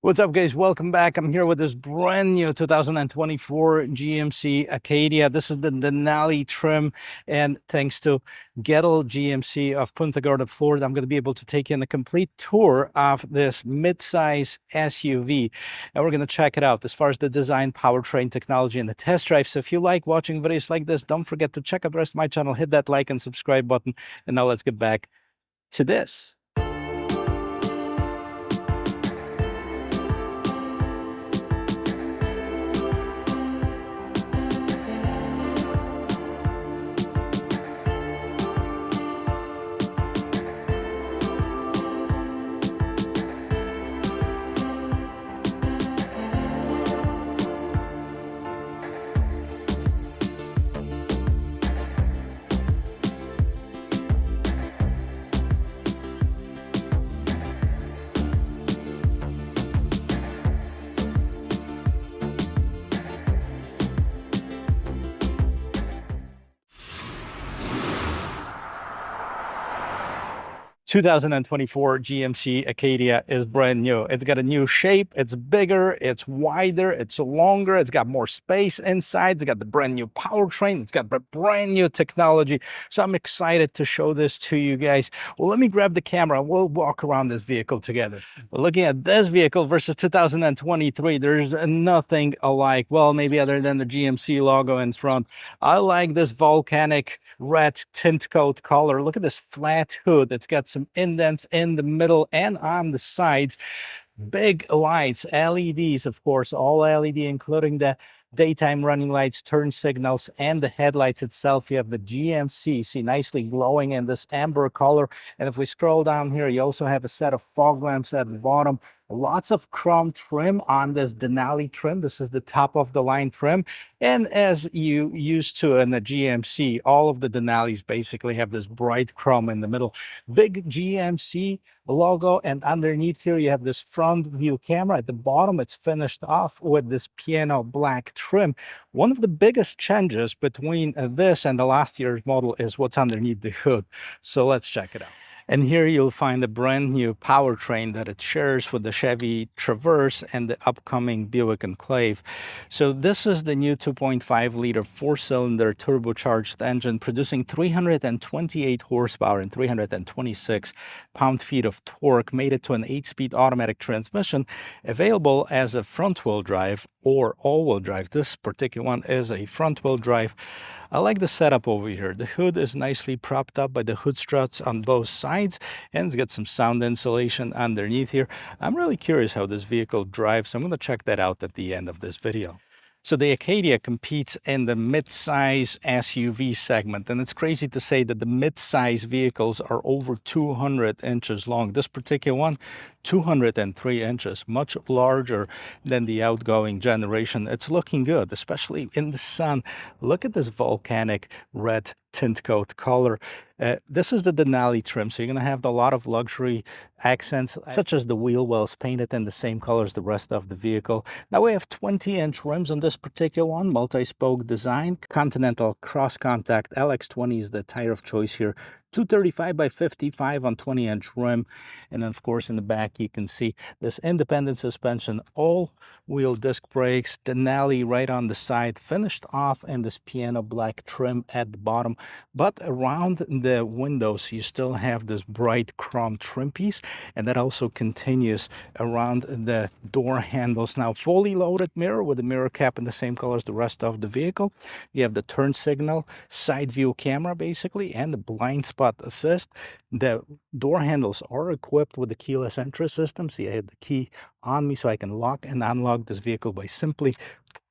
What's up, guys? Welcome back. I'm here with this brand new 2024 GMC Acadia. This is the Denali trim, and thanks to Gettle GMC of Punta Gorda, Florida, I'm going to be able to take you on a complete tour of this midsize SUV, and we're going to check it out as far as the design, powertrain, technology, and the test drive. So if you like watching videos like this, don't forget to check out the rest of my channel, hit that like and subscribe button, and now let's get back to this. 2024 GMC Acadia is brand new. It's got a new shape, it's bigger, it's wider, it's longer, it's got more space inside, it's got the brand new powertrain, it's got brand new technology. So I'm excited to show this to you guys. Well, let me grab the camera and we'll walk around this vehicle together. Looking at this vehicle versus 2023, there's nothing alike. Well, maybe other than the GMC logo in front. I like this volcanic red tint coat color. Look at this flat hood. It's got some indents in the middle and on the sides. Big lights, LEDs, of course, all LED, including the daytime running lights, turn signals, and the headlights itself. You have the GMC, see, nicely glowing in this amber color. And if we scroll down here, you also have a set of fog lamps at the bottom. Lots of chrome trim on this Denali trim. This is the top of the line trim. And as you used to in the GMC, all of the Denalis basically have this bright chrome in the middle. Big GMC logo, and underneath here you have this front view camera. At the bottom, it's finished off with this piano black trim. One of the biggest changes between this and the last year's model is what's underneath the hood. So let's check it out. And here you'll find the brand new powertrain that it shares with the Chevy Traverse and the upcoming Buick Enclave. So this is the new 2.5-liter four-cylinder turbocharged engine producing 328 horsepower and 326 pound-feet of torque, made it to an 8-speed automatic transmission available as a front-wheel drive or all-wheel drive. This particular one is a front-wheel drive. I like the setup over here. The hood is nicely propped up by the hood struts on both sides, and it's got some sound insulation underneath here. I'm really curious how this vehicle drives, so I'm going to check that out at the end of this video. So the Acadia competes in the mid-size SUV segment, and it's crazy to say that the mid-size vehicles are over 200 inches long. This particular one, 203 inches, much larger than the outgoing generation. It's looking good, especially in the sun. Look at this volcanic red tint coat color. This is the Denali trim, so you're going to have a lot of luxury accents, such as the wheel wells painted in the same color as the rest of the vehicle. Now we have 20-inch rims on this particular one, multi-spoke design, Continental cross-contact LX20 is the tire of choice here. 235 by 55 on 20-inch rim. And then, of course, in the back, you can see this independent suspension, all-wheel disc brakes, Denali right on the side, finished off in this piano black trim at the bottom. But around the windows, you still have this bright chrome trim piece, and that also continues around the door handles. Now, fully loaded mirror with the mirror cap in the same color as the rest of the vehicle. You have the turn signal, side view camera, basically, and the blind spot assist. The door handles are equipped with the keyless entry system. See, I had the key on me so I can lock and unlock this vehicle by simply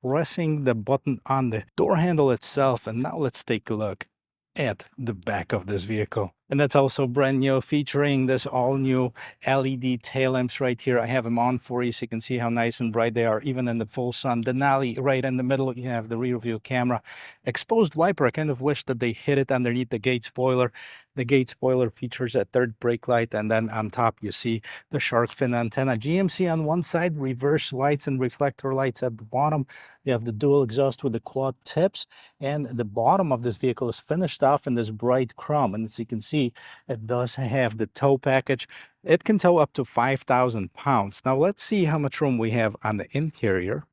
pressing the button on the door handle itself. And now let's take a look at the back of this vehicle. And that's also brand new, featuring this all-new LED tail lamps right here. I have them on for you so you can see how nice and bright they are, even in the full sun. Denali right in the middle, you have the rear view camera. Exposed wiper, I kind of wish that they hid it underneath the gate spoiler. The gate spoiler features a third brake light, and then on top you see the shark fin antenna. GMC on one side, reverse lights and reflector lights at the bottom. You have the dual exhaust with the quad tips, and the bottom of this vehicle is finished off in this bright chrome. And as you can see, it does have the tow package. It can tow up to 5,000 pounds. Now let's see how much room we have on the interior.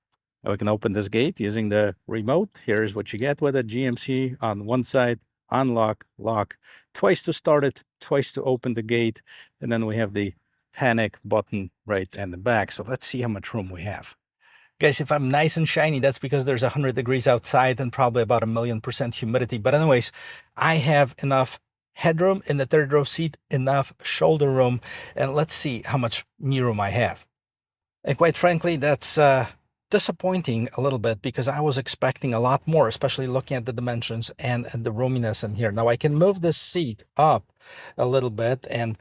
We can open this gate using the remote. Here's what you get with a GMC on one side, unlock, lock, twice to start it, twice to open the gate, and then we have the panic button right in the back. So let's see how much room we have. Guys, if I'm nice and shiny, that's because there's 100 degrees outside and probably about 1,000,000% humidity. But anyways, I have enough headroom in the third row seat, enough shoulder room, and let's see how much knee room I have. And quite frankly, that's disappointing a little bit because I was expecting a lot more, especially looking at the dimensions and the roominess in here. Now I can move this seat up a little bit and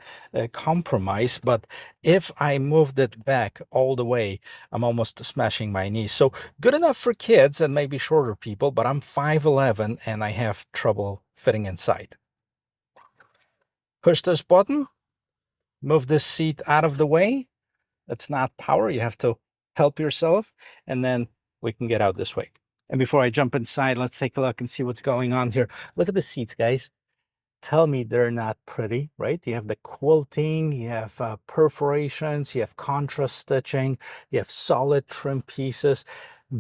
compromise, but if I moved it back all the way, I'm almost smashing my knees. So good enough for kids and maybe shorter people, but I'm 5'11" and I have trouble fitting inside. Push this button, move this seat out of the way. It's not power, you have to help yourself, and then we can get out this way. And before I jump inside, let's take a look and see what's going on here. Look at the seats, guys. Tell me they're not pretty, right? You have the quilting, you have perforations, you have contrast stitching, you have solid trim pieces.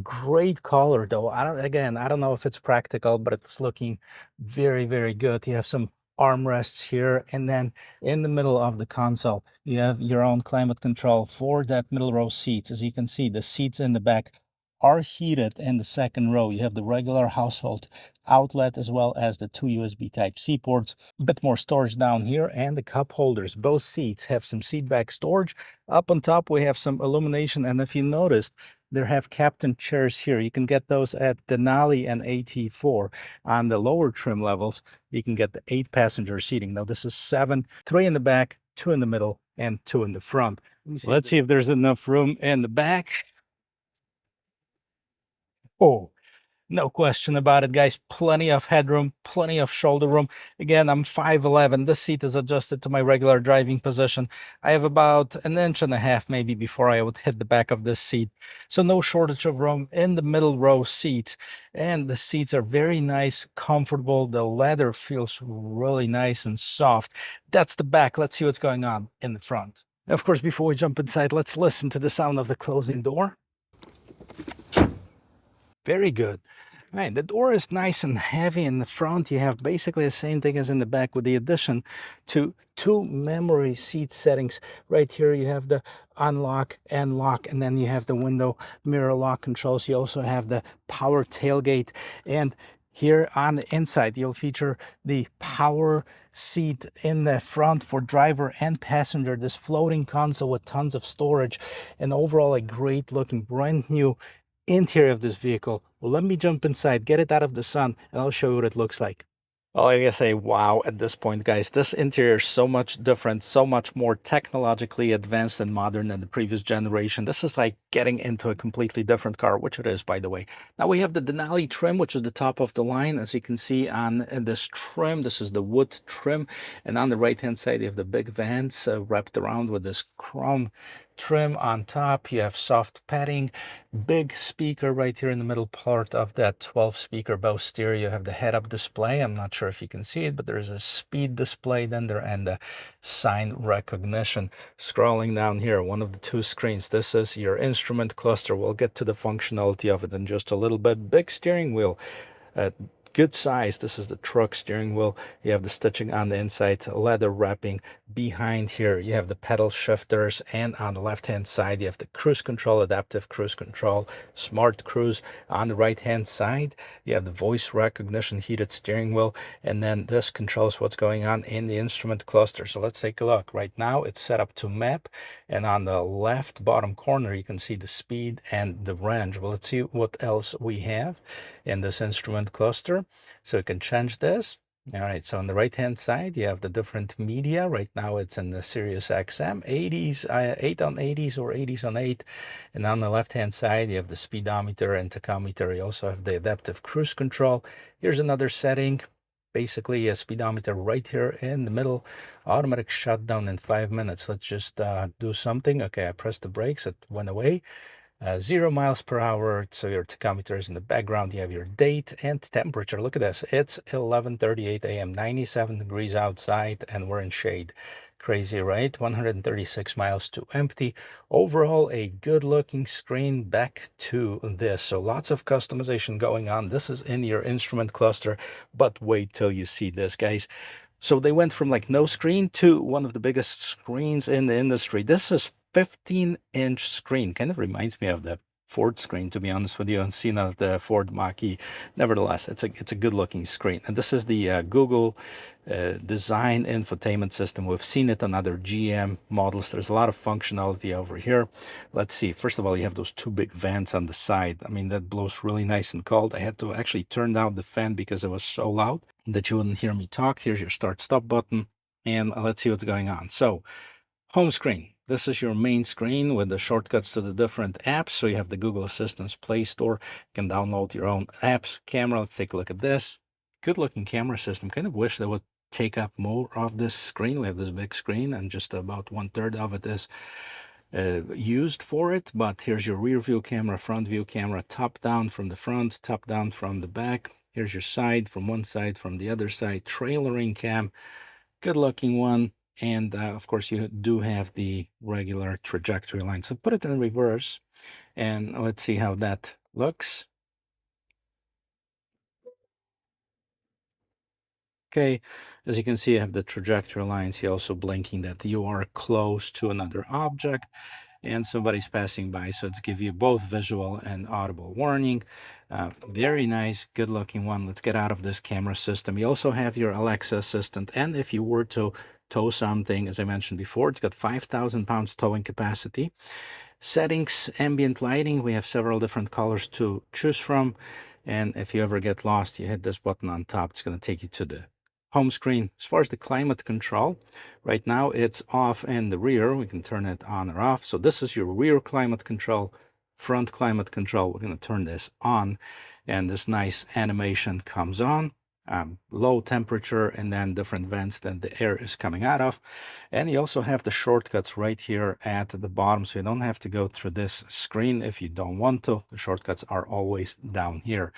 Great color though. I don't know if it's practical, but it's looking very, very good. You have some armrests here, and then in the middle of the console you have your own climate control for that middle row seats. As you can see, the seats in the back are heated. In the second row you have the regular household outlet as well as the two USB Type-C ports. A bit more storage down here, and the cup holders. Both seats have some seat back storage. Up on top we have some illumination, and if you noticed, there have captain chairs here. You can get those at Denali and AT4. On the lower trim levels, you can get the 8-passenger seating. Now this is 7, 3 in the back, 2 in the middle, and 2 in the front. Let's see if there's enough room in the back. Oh, no question about it, guys. Plenty of headroom, plenty of shoulder room. Again, I'm 5'11". This seat is adjusted to my regular driving position. I have about 1.5 inches maybe before I would hit the back of this seat. So no shortage of room in the middle row seats. And the seats are very nice, comfortable. The leather feels really nice and soft. That's the back. Let's see what's going on in the front. Of course, before we jump inside, let's listen to the sound of the closing door. Very good. All right, the door is nice and heavy in the front. You have basically the same thing as in the back, with the addition to 2 memory seat settings. Right here you have the unlock and lock, and then you have the window mirror lock controls. You also have the power tailgate, and here on the inside you'll feature the power seat in the front for driver and passenger. This floating console with tons of storage, and overall a great looking brand new interior of this vehicle. Let me jump inside, get it out of the sun, and I'll show you what it looks like. Oh, I gotta say, wow, at this point, guys, this interior is so much different, so much more technologically advanced and modern than the previous generation. This is like getting into a completely different car, which it is, by the way. Now we have the Denali trim, which is the top of the line. As you can see on this trim, this is the wood trim. And on the right-hand side, you have the big vents wrapped around with this chrome trim on top. You have soft padding, big speaker right here in the middle part of that 12-speaker Bose stereo. You have the head-up display. I'm not sure if you can see it, but there's a speed display then there, and the sign recognition. Scrolling down here, one of the 2 screens, this is your instrument cluster. We'll get to the functionality of it in just a little bit. Big steering wheel, good size. This is the truck steering wheel. You have the stitching on the inside, leather wrapping behind here. You have the pedal shifters, and on the left hand side you have the cruise control, adaptive cruise control, smart cruise. On the right hand side you have the voice recognition, heated steering wheel, and then this controls what's going on in the instrument cluster. So let's take a look. Right now it's set up to map, and on the left bottom corner you can see the speed and the range. Well, let's see what else we have in this instrument cluster. So you can change this. All right, so on the right hand side you have the different media. Right now it's in the Sirius XM 80s, 8 on 80s or 80s on 8. And on the left hand side you have the speedometer and tachometer. You also have the adaptive cruise control. Here's another setting. basically a speedometer right here in the middle, automatic shutdown in 5 minutes. Let's just do something. Okay, I pressed the brakes, it went away. 0 miles per hour. So your tachometer is in the background. You have your date and temperature. Look at this. It's 11:38 a.m., 97 degrees outside, and we're in shade. Crazy, right? 136 miles to empty. Overall, a good looking screen. Back to this. So lots of customization going on. This is in your instrument cluster, but wait till you see this, guys. So they went from like no screen to one of the biggest screens in the industry. This is 15-inch screen. Kind of reminds me of the Ford screen, to be honest with you, and seen of the Ford Mach-E. Nevertheless, it's a good looking screen. And this is the Google design infotainment system. We've seen it on other GM models. There's a lot of functionality over here. Let's see. First of all, you have those two big vents on the side. I mean, that blows really nice and cold. I had to actually turn down the fan because it was so loud that you wouldn't hear me talk. Here's your start stop button, and let's see what's going on. So home screen. This is your main screen with the shortcuts to the different apps. So you have the Google Assistant's Play Store. You can download your own apps. Camera, let's take a look at this. Good looking camera system. Kind of wish they would take up more of this screen. We have this big screen and just about 1/3 of it is used for it. But here's your rear view camera, front view camera, top down from the front, top down from the back. Here's your side from one side, from the other side, trailering cam, good looking one. And of course, you do have the regular trajectory line. So put it in reverse and let's see how that looks. Okay, as you can see, I have the trajectory lines here also blinking that you are close to another object and somebody's passing by. So it's give you both visual and audible warning. Very nice, good looking one. Let's get out of this camera system. You also have your Alexa assistant. And if you were to tow something, as I mentioned before, it's got 5,000 pounds towing capacity. Settings, ambient lighting, we have several different colors to choose from. And if you ever get lost, you hit this button on top. It's going to take you to the home screen. As far as the climate control, right now it's off in the rear. We can turn it on or off. So this is your rear climate control, front climate control. We're going to turn this on and this nice animation comes on. Low temperature and then different vents that the air is coming out of. And you also have the shortcuts right here at the bottom, so you don't have to go through this screen if you don't want to. The shortcuts are always down here.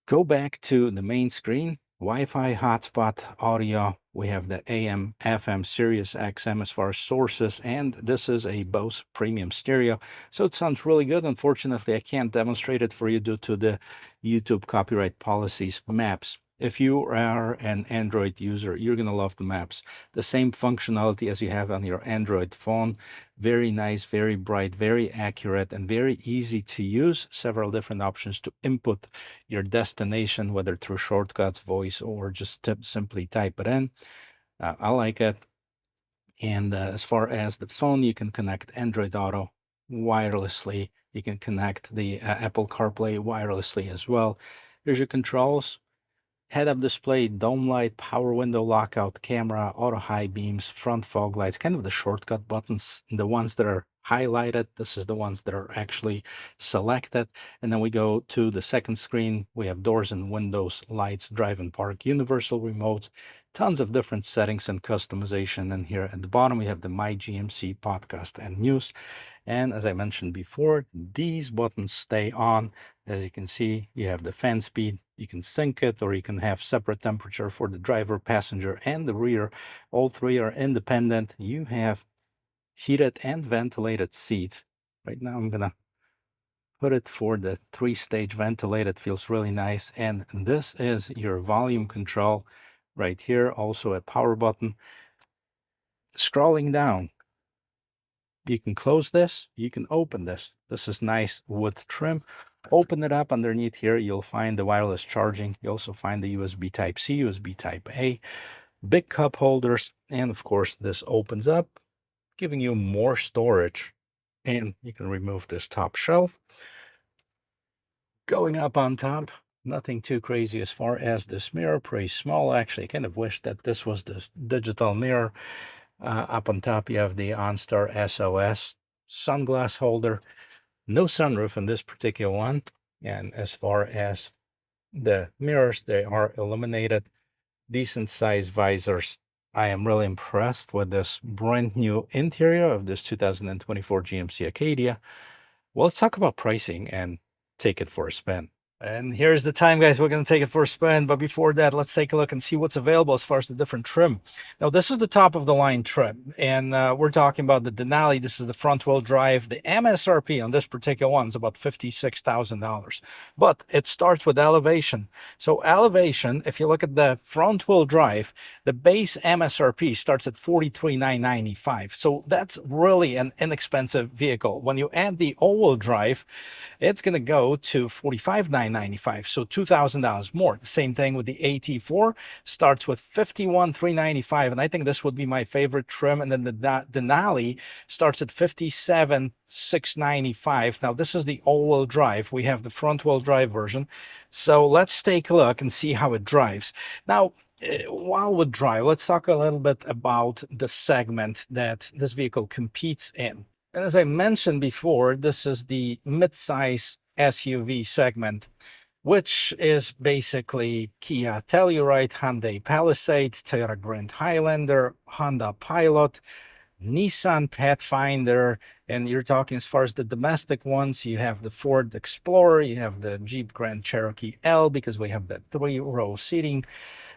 Go back to the main screen, Wi-Fi, hotspot, audio. We have the AM, FM, Sirius XM as far as sources, and this is a Bose premium stereo. So it sounds really good. Unfortunately, I can't demonstrate it for you due to the YouTube copyright policies. Maps. If you are an Android user, you're going to love the maps. The same functionality as you have on your Android phone. Very nice, very bright, very accurate, and very easy to use. Several different options to input your destination, whether through shortcuts, voice, or just simply type it in. I like it. And as far as the phone, you can connect Android Auto wirelessly. You can connect the Apple CarPlay wirelessly as well. Here's your controls. Head-up display, dome light, power window lockout, camera, auto high beams, front fog lights, kind of the shortcut buttons, the ones that are highlighted. This is the ones that are actually selected. And then we go to the second screen. We have doors and windows, lights, drive and park, universal remotes, tons of different settings and customization. And here at the bottom, we have the My GMC podcast and news. And as I mentioned before, these buttons stay on. As you can see, you have the fan speed. You can sync it, or you can have separate temperature for the driver, passenger, and the rear. All three are independent. You have heated and ventilated seats. Right now, I'm going to put it for the 3-stage ventilated. Feels really nice. And this is your volume control right here. Also a power button. Scrolling down, you can close this, you can open this. This is nice wood trim. Open it up underneath here, you'll find the wireless charging. You also find the USB Type-C, USB Type-A, big cup holders, and of course this opens up, giving you more storage. And you can remove this top shelf. Going up on top, nothing too crazy as far as this mirror, pretty small actually. I kind of wish that this was this digital mirror. Up on top, you have the OnStar SOS sunglass holder. No sunroof in this particular one. And as far as the mirrors, they are illuminated. decent size visors. I am really impressed with this brand new interior of this 2024 GMC Acadia. Well, let's talk about pricing and take it for a spin. And here's the time, guys. We're going to take it for a spin. But before that, let's take a look and see what's available as far as the different trim. Now, this is the top of the line trim. And we're talking about the Denali. This is the front wheel drive. The MSRP on this particular one is about $56,000. But it starts with elevation. So elevation, if you look at the front wheel drive, the base MSRP starts at $43,995. So that's really an inexpensive vehicle. When you add the all-wheel drive, it's going to go to $45,995, so $2,000 more. The same thing with the AT4, starts with $51,395, and I think this would be my favorite trim. And then the Denali starts at $57,695. Now, this is the all-wheel drive. We have the front-wheel drive version. So let's take a look and see how it drives. Now, while we drive, let's talk a little bit about the segment that this vehicle competes in. And as I mentioned before, this is the midsize SUV segment, which is basically Kia Telluride, Hyundai Palisade, Toyota Grand Highlander, Honda Pilot, Nissan Pathfinder, and you're talking as far as the domestic ones, you have the Ford Explorer, you have the Jeep Grand Cherokee L, because we have that 3-row seating.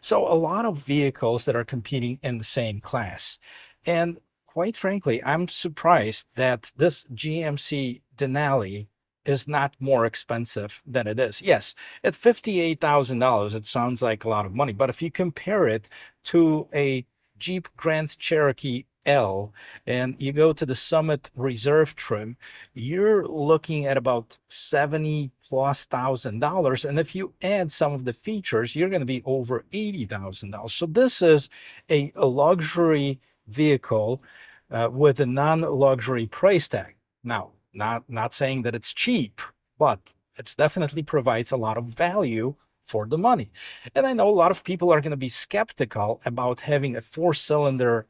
So a lot of vehicles that are competing in the same class. And quite frankly, I'm surprised that this GMC Denali is not more expensive than it is. Yes, at $58,000, it sounds like a lot of money, but if you compare it to a Jeep Grand Cherokee L and you go to the Summit Reserve trim, you're looking at about $70,000+. And if you add some of the features, you're going to be over $80,000. So this is a luxury vehicle with a non-luxury price tag. Now, not saying that it's cheap, but it definitely provides a lot of value for the money. And I know a lot of people are going to be skeptical about having a 4-cylinder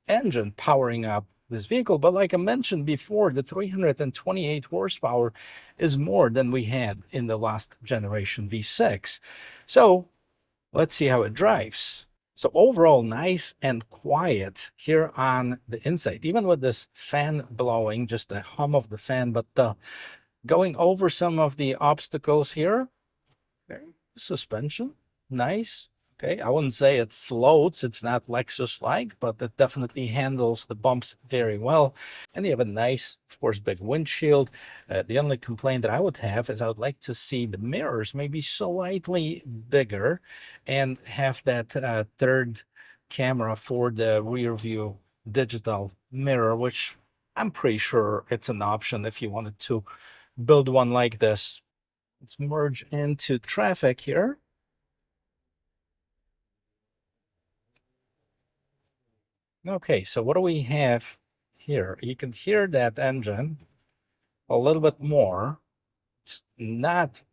engine powering up this vehicle, but like I mentioned before, the 328 horsepower is more than we had in the last generation V6. So let's see how it drives. So overall, nice and quiet here on the inside, even with this fan blowing, just the hum of the fan. But going over some of the obstacles here, suspension, nice. Okay, I wouldn't say it floats. It's not Lexus-like, but it definitely handles the bumps very well. And you have a nice, of course, big windshield. The only complaint that I would have is I would like to see the mirrors maybe slightly bigger and have that third camera for the rear view digital mirror, which I'm pretty sure it's an option if you wanted to build one like this. Let's merge into traffic here. Okay, so what do we have here? You can hear that engine a little bit more. It's not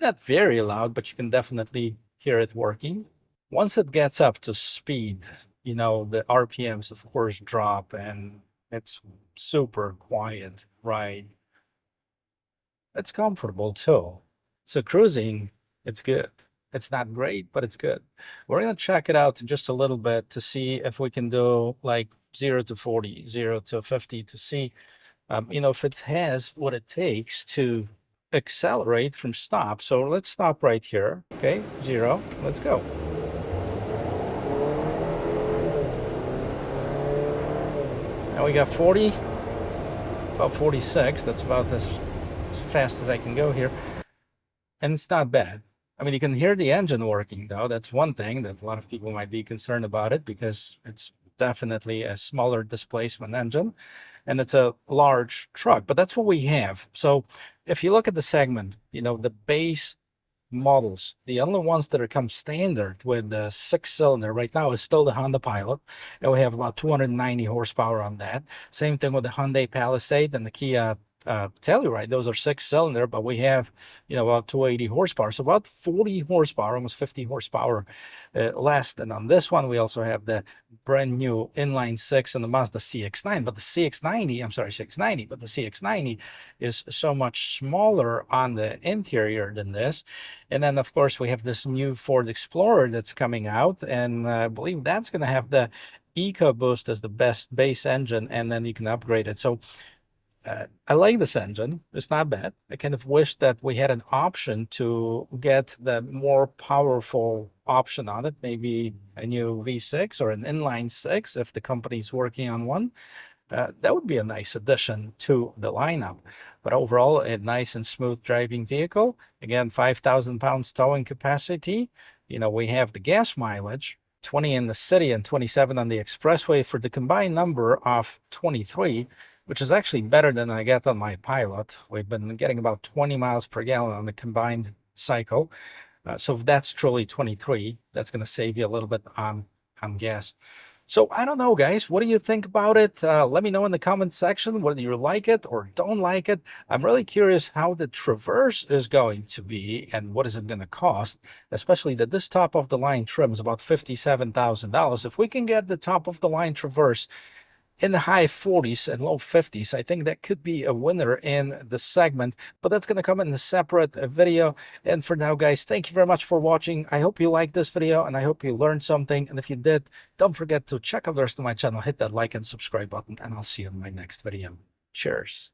very loud, but you can definitely hear it working. Once it gets up to speed, you know, the RPMs, of course, drop, and it's super quiet ride. It's comfortable too. So cruising, it's good. It's not great, but it's good. We're going to check it out in just a little bit to see if we can do like 0 to 40, 0 to 50 to see, you know, if it has what it takes to accelerate from stop. So let's stop right here. Okay, 0. Let's go. Now we got 40, about 46. That's about as fast as I can go here. And it's not bad. I mean, you can hear the engine working, though. That's one thing that a lot of people might be concerned about it, because it's definitely a smaller displacement engine and it's a large truck, but that's what we have. So if you look at the segment, you know, the base models, the only ones that are come standard with the 6-cylinder right now is still the Honda Pilot, and we have about 290 horsepower on that. Same thing with the Hyundai Palisade and the Kia Telluride. Those are 6-cylinder, but we have, about 280 horsepower, so about 40 horsepower, almost 50 horsepower less than on this one. We also have the brand new inline six and the Mazda CX-9, but the CX-90, I'm sorry, 690, but the CX-90 is so much smaller on the interior than this. And then, of course, we have this new Ford Explorer that's coming out, and I believe that's going to have the EcoBoost as the best base engine, and then you can upgrade it. So I like this engine. It's not bad. I kind of wish that we had an option to get the more powerful option on it, maybe a new V6 or an inline six if the company's working on one. That would be a nice addition to the lineup. But overall, a nice and smooth driving vehicle. Again, 5,000 pounds towing capacity. We have the gas mileage, 20 in the city and 27 on the expressway, for the combined number of 23, which is actually better than I get on my Pilot. We've been getting about 20 miles per gallon on the combined cycle. So if that's truly 23, that's going to save you a little bit on gas. So I don't know, guys. What do you think about it? Let me know in the comment section whether you like it or don't like it. I'm really curious how the Traverse is going to be and what is it going to cost, especially that this top of the line trim is about $57,000. If we can get the top of the line Traverse in the high 40s and low 50s, I think that could be a winner in the segment, but that's going to come in a separate video. And for now, guys, thank you very much for watching. I hope you liked this video and I hope you learned something. And if you did, don't forget to check out the rest of my channel, hit that like and subscribe button, and I'll see you in my next video. Cheers.